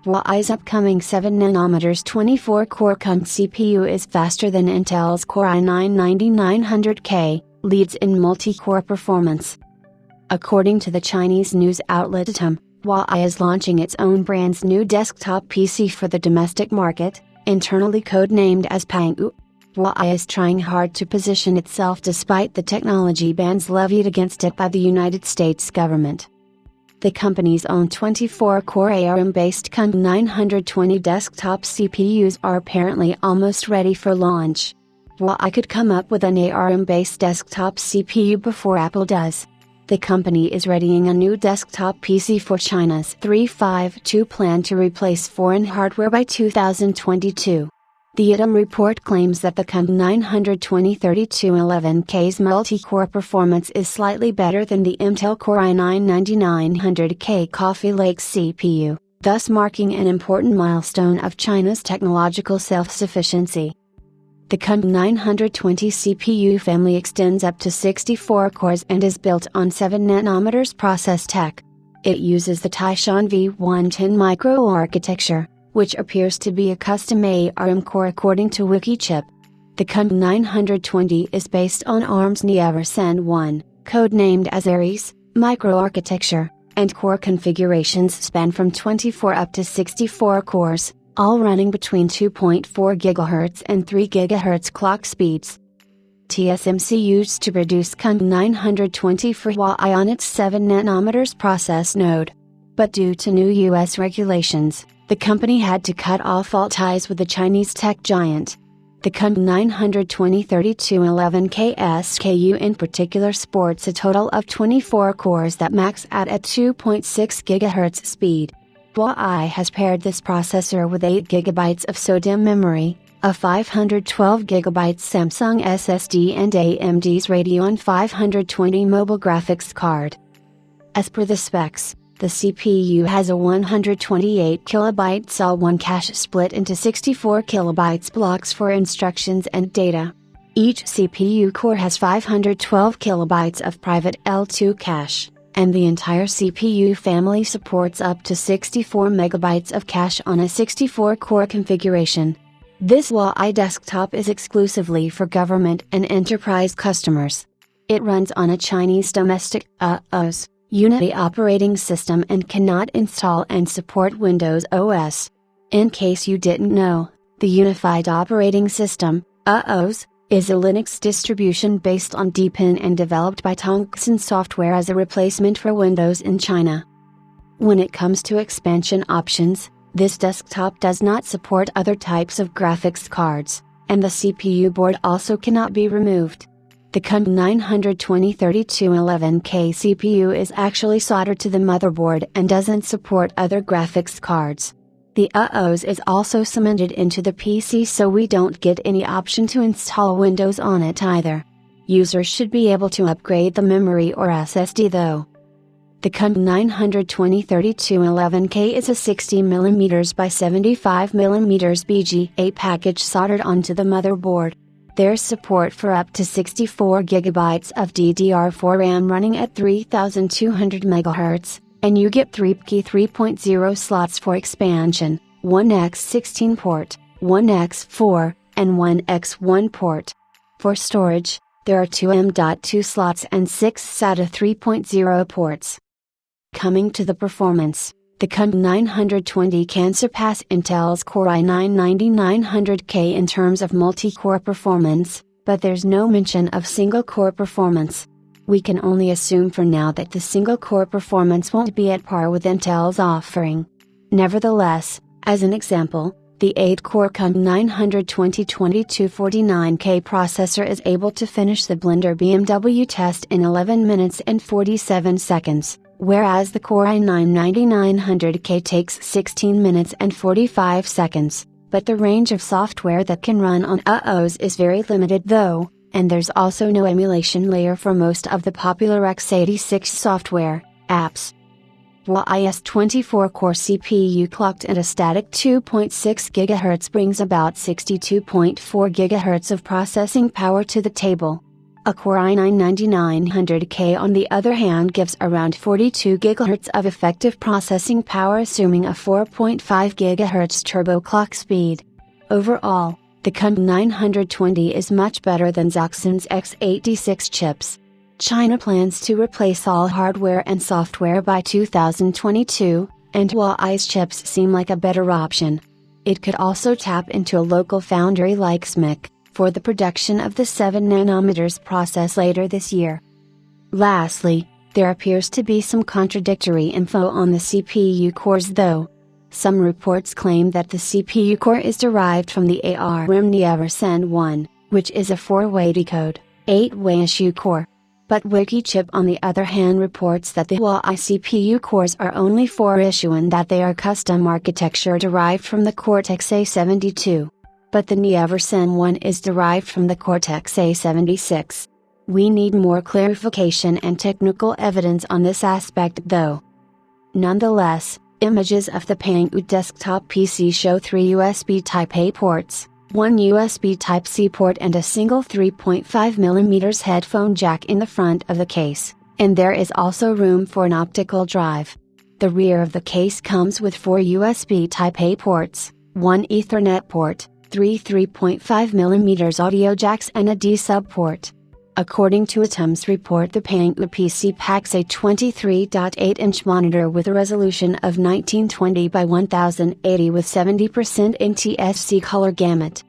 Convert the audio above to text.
Huawei's upcoming 7nm 24-core Kunpeng CPU is faster than Intel's Core i9-9900K, leads in multi-core performance. According to the Chinese news outlet Atom, Huawei is launching its own brand's new desktop PC for the domestic market, internally codenamed as Pangu. Huawei is trying hard to position itself despite the technology bans levied against it by the United States government. The company's own 24-core ARM-based Kunpeng 920 desktop CPUs are apparently almost ready for launch. Huawei could come up with an ARM-based desktop CPU before Apple does. The company is readying a new desktop PC for China's 352 plan to replace foreign hardware by 2022. The Atom report claims that the Kunpeng 920 3211K's multi-core performance is slightly better than the Intel Core i9-9900K Coffee Lake CPU, thus marking an important milestone of China's technological self-sufficiency. The Kunpeng 920 CPU family extends up to 64 cores and is built on 7nm process tech. It uses the Taishan V110 microarchitecture, which appears to be a custom ARM core according to Wikichip. The Kunpeng 920 is based on ARM's Neversen 1, codenamed as Aries, microarchitecture, and core configurations span from 24 up to 64 cores, all running between 2.4 GHz and 3 GHz clock speeds. TSMC used to produce Kunpeng 920 for Huawei on its 7nm process node. But due to new US regulations, the company had to cut off all ties with the Chinese tech giant. The Kunpeng 920 3211K SKU in particular sports a total of 24 cores that max out at 2.6 GHz speed. Huawei has paired this processor with 8 GB of SODIMM memory, a 512 GB Samsung SSD and AMD's Radeon 520 mobile graphics card. As per the specs, the CPU has a 128 KB L1 cache split into 64 KB blocks for instructions and data. Each CPU core has 512 KB of private L2 cache, and the entire CPU family supports up to 64 MB of cache on a 64-core configuration. This Huawei desktop is exclusively for government and enterprise customers. It runs on a Chinese domestic OS Unity operating system and cannot install and support Windows OS. In case you didn't know, the Unified Operating System, OS, is a Linux distribution based on Deepin and developed by Tongxin Software as a replacement for Windows in China. When it comes to expansion options, this desktop does not support other types of graphics cards, and the CPU board also cannot be removed. The Kunpeng 920 3211K CPU is actually soldered to the motherboard and doesn't support other graphics cards. The OS is also cemented into the PC, so we don't get any option to install Windows on it either. Users should be able to upgrade the memory or SSD though. The Kunpeng 920 3211K is a 60mm by 75mm BGA package soldered onto the motherboard. There's support for up to 64 GB of DDR4 RAM running at 3200 MHz, and you get 3 PCIe 3.0 slots for expansion, 1x16 port, 1x4, and 1x1 port. For storage, there are 2 M.2 slots and 6 SATA 3.0 ports. Coming to the performance, the Kunpeng 920 can surpass Intel's Core i9-9900K in terms of multi-core performance, but there's no mention of single-core performance. We can only assume for now that the single-core performance won't be at par with Intel's offering. Nevertheless, as an example, the 8-core Kunpeng 920 2249K processor is able to finish the Blender BMW test in 11 minutes and 47 seconds. Whereas the Core i9-9900K takes 16 minutes and 45 seconds, but the range of software that can run on OS is very limited though, and there's also no emulation layer for most of the popular x86 software, apps. Huawei's 24-core CPU clocked at a static 2.6 GHz brings about 62.4 GHz of processing power to the table. A Core i9-9900K on the other hand gives around 42 GHz of effective processing power assuming a 4.5 GHz turbo clock speed. Overall, the Kunpeng 920 is much better than Xiaoxin's X86 chips. China plans to replace all hardware and software by 2022, and Huawei's chips seem like a better option. It could also tap into a local foundry like SMIC, for the production of the 7nm process later this year. Lastly, there appears to be some contradictory info on the CPU cores though. Some reports claim that the CPU core is derived from the ARM Neversen 1, which is a 4-way decode, 8-way issue core. But Wikichip on the other hand reports that the Huawei CPU cores are only 4 issue and that they are custom architecture derived from the Cortex A72. But the Neversen 1 is derived from the Cortex A76. We need more clarification and technical evidence on this aspect though. Nonetheless, images of the Pangu desktop PC show 3 USB Type-A ports, 1 USB Type-C port and a single 3.5mm headphone jack in the front of the case, and there is also room for an optical drive. The rear of the case comes with 4 USB Type-A ports, 1 Ethernet port, 3 3.5mm audio jacks and a D-sub port. According to Atom's report, the Pangu PC packs a 23.8-inch monitor with a resolution of 1920 by 1080 with 70% NTSC color gamut,